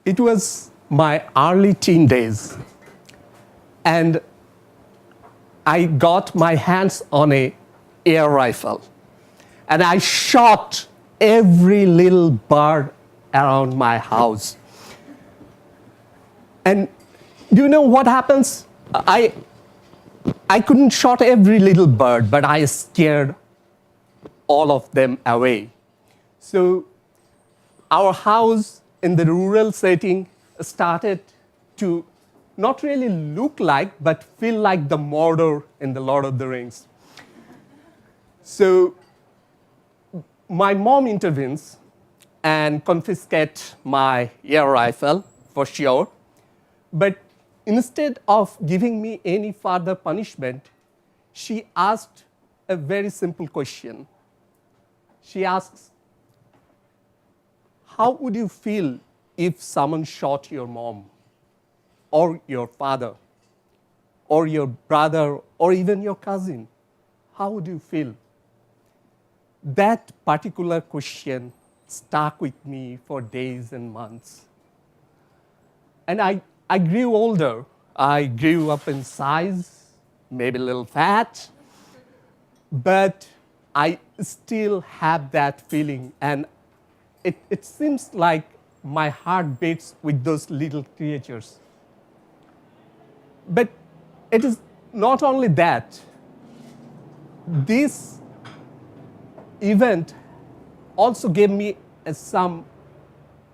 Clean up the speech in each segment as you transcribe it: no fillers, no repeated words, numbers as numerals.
It was my early teen days, and I got my hands on a air rifle, and I shot every little bird around my house. And do you know what happens? I couldn't shot every little bird, but I scared all of them away. So our house in the rural setting started to not really look like, but feel like the Mordor in the Lord of the Rings. So my mom intervenes and confiscates my air rifle for sure. But instead of giving me any further punishment, she asked a very simple question. She asks, how would you feel if someone shot your mom or your father or your brother or even your cousin? How would you feel? That particular question stuck with me for days and months. And I grew older. I grew up in size, maybe a little fat, but I still have that feeling. And it seems like my heart beats with those little creatures. But it is not only that. This event also gave me some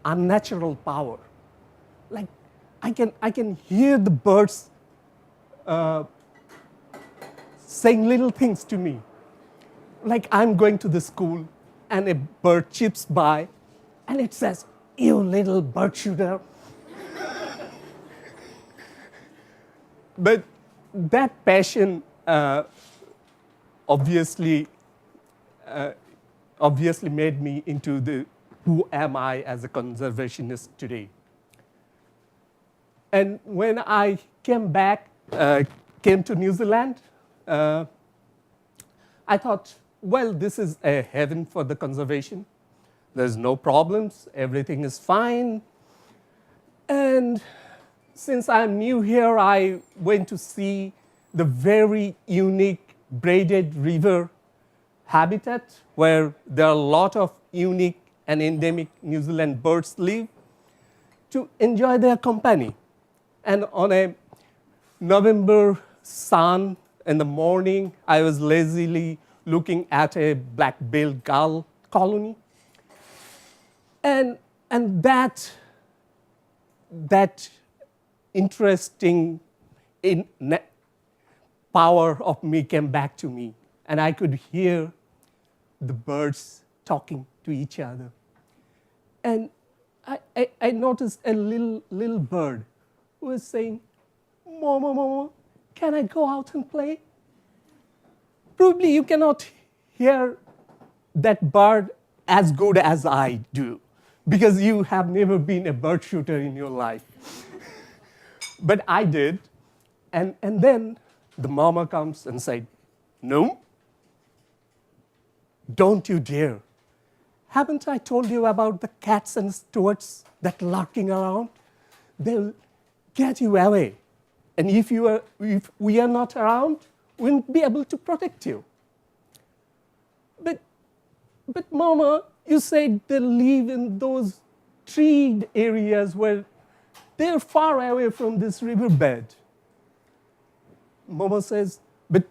unnatural power. Like I can hear the birds saying little things to me. Like I'm going to the school and a bird chips by and it says, "You little bird shooter." But that passion obviously made me into who am I as a conservationist today. And when I came to New Zealand, I thought, well, this is a heaven for the conservation. There's no problems, everything is fine. And since I'm new here, I went to see the very unique braided river habitat where there are a lot of unique and endemic New Zealand birds live to enjoy their company. And on a November sun in the morning, I was lazily looking at a black-billed gull colony. And that interesting power of me came back to me. And I could hear the birds talking to each other. And I noticed a little bird who was saying, "Mama, Mama, can I go out and play?" Probably you cannot hear that bird as good as I do, because you have never been a bird shooter in your life. But I did. And then the mama comes and said, "No, don't you dare. Haven't I told you about the cats and stoats that lurking around? They'll get you away. And if we are not around, we won't be able to protect you." But Mama, you said they live in those treed areas where they're far away from this riverbed. Mama says, but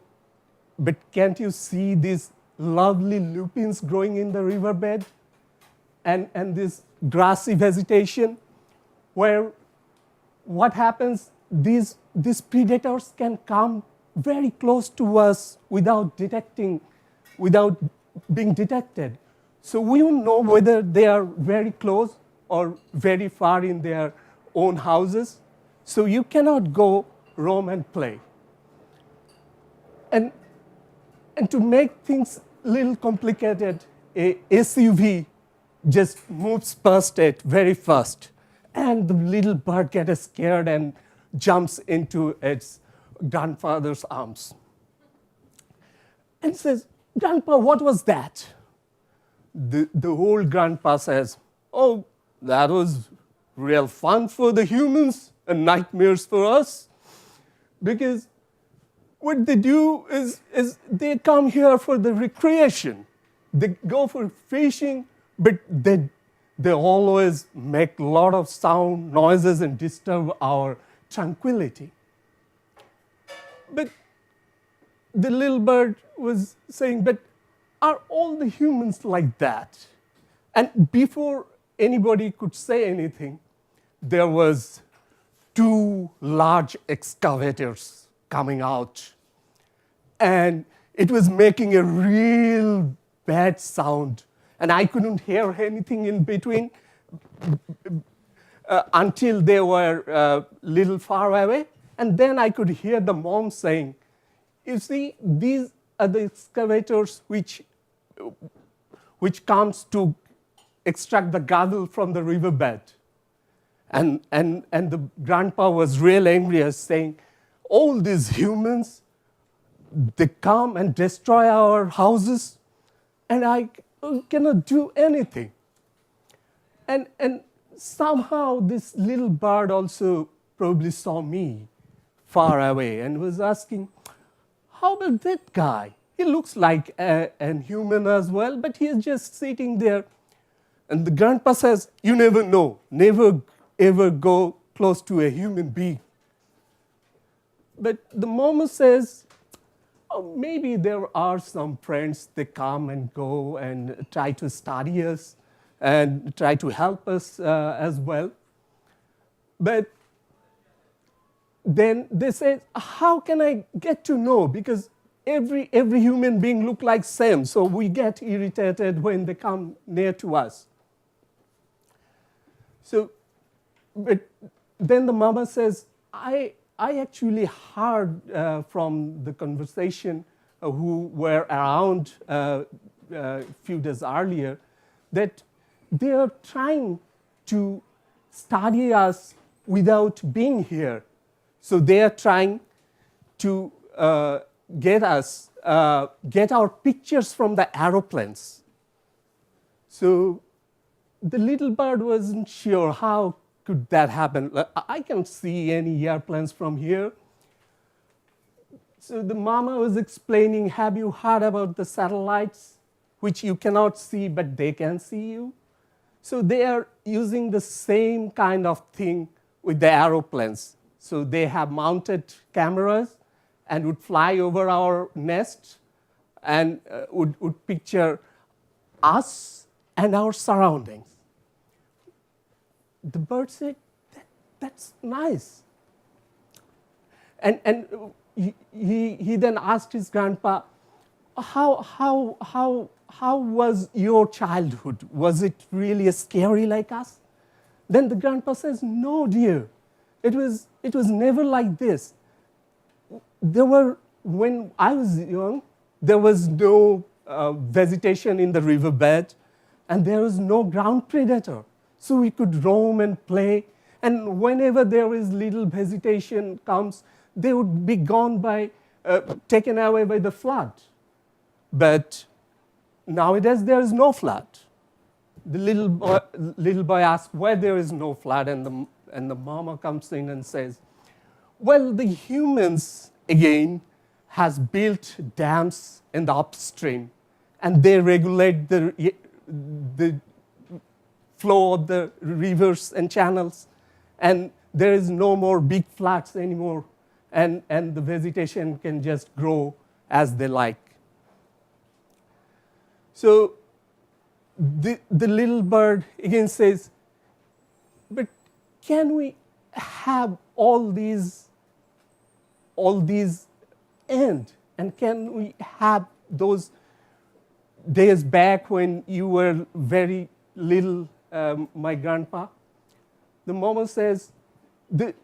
can't you see these lovely lupins growing in the riverbed and this grassy vegetation where what happens, these predators can come very close to us without being detected. So we don't know whether they are very close or very far in their own houses. So you cannot go roam and play. And to make things a little complicated, a SUV just moves past it very fast. And the little bird gets scared and jumps into its grandfather's arms. And says, "Grandpa, what was that?" The old grandpa says, "Oh, that was real fun for the humans and nightmares for us, because what they do is they come here for the recreation. They go for fishing, but they always make a lot of sound, noises, and disturb our tranquility. But the little bird was saying, but are all the humans like that? And before anybody could say anything, there was 2 large excavators coming out. And it was making a real bad sound. And I couldn't hear anything in between until they were a little far away. And then I could hear the mom saying, you see, these are the excavators which comes to extract the gravel from the riverbed. And the grandpa was real angry, as saying, all these humans, they come and destroy our houses, and I cannot do anything. And somehow this little bird also probably saw me far away and was asking, how about that guy? He looks like a human as well, but he is just sitting there. And the grandpa says, you never know. Never ever go close to a human being. But the mama says, oh, maybe there are some friends, they come and go and try to study us and try to help us as well. But then they say, how can I get to know? Because every human being look like same, so we get irritated when they come near to us. So, but then the mama says, I actually heard from the conversation who were around a few days earlier that they are trying to study us without being here. So they are trying to get our pictures from the aeroplanes. So the little bird wasn't sure how could that happen. I can't see any airplanes from here. So the mama was explaining, have you heard about the satellites, which you cannot see, but they can see you? So they are using the same kind of thing with the aeroplanes. So they have mounted cameras and would fly over our nest and would picture us and our surroundings. The bird said, that's nice. And he then asked his grandpa, how was your childhood? Was it really scary like us? Then the grandpa says, no, dear. It was never like this. When I was young, there was no vegetation in the riverbed, and there was no ground predator. So we could roam and play, and whenever there is little vegetation comes, they would be taken away by the flood. But nowadays there is no flood. The little boy asks why there is no flood, and the mama comes in and says, well, the humans, again, has built dams in the upstream, and they regulate the flow of the rivers and channels, and there is no more big floods anymore, and the vegetation can just grow as they like. So the little bird again says, but can we have all these end? And can we have those days back when you were very little, my grandpa? The mama says, the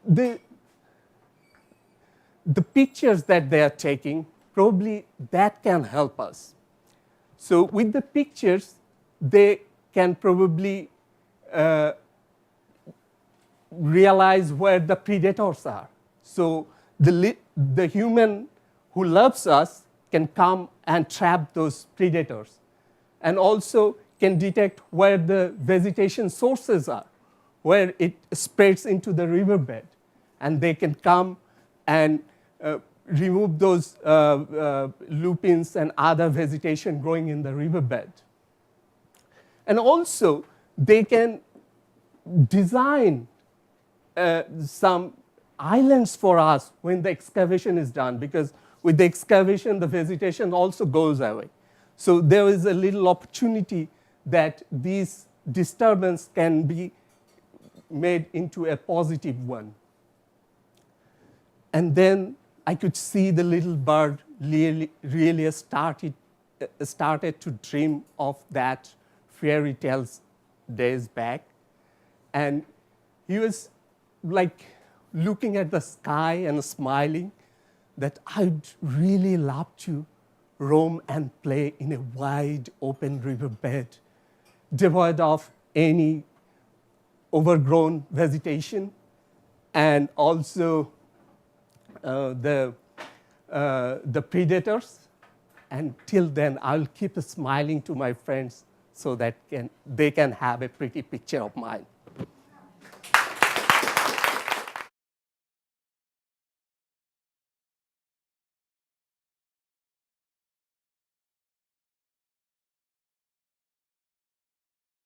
pictures that they are taking, probably that can help us. So with the pictures, they can probably realize where the predators are. So the human who loves us can come and trap those predators, and also can detect where the vegetation sources are, where it spreads into the riverbed, and they can come and remove those lupins and other vegetation growing in the riverbed. And also, they can design some islands for us when the excavation is done, because with the excavation, the vegetation also goes away. So there is a little opportunity that these disturbance can be made into a positive one. And then I could see the little bird really started to dream of that fairy tales days back. And he was like looking at the sky and smiling that I'd really love to roam and play in a wide open riverbed, devoid of any overgrown vegetation, and also the predators. And till then, I'll keep smiling to my friends so that they can have a pretty picture of mine.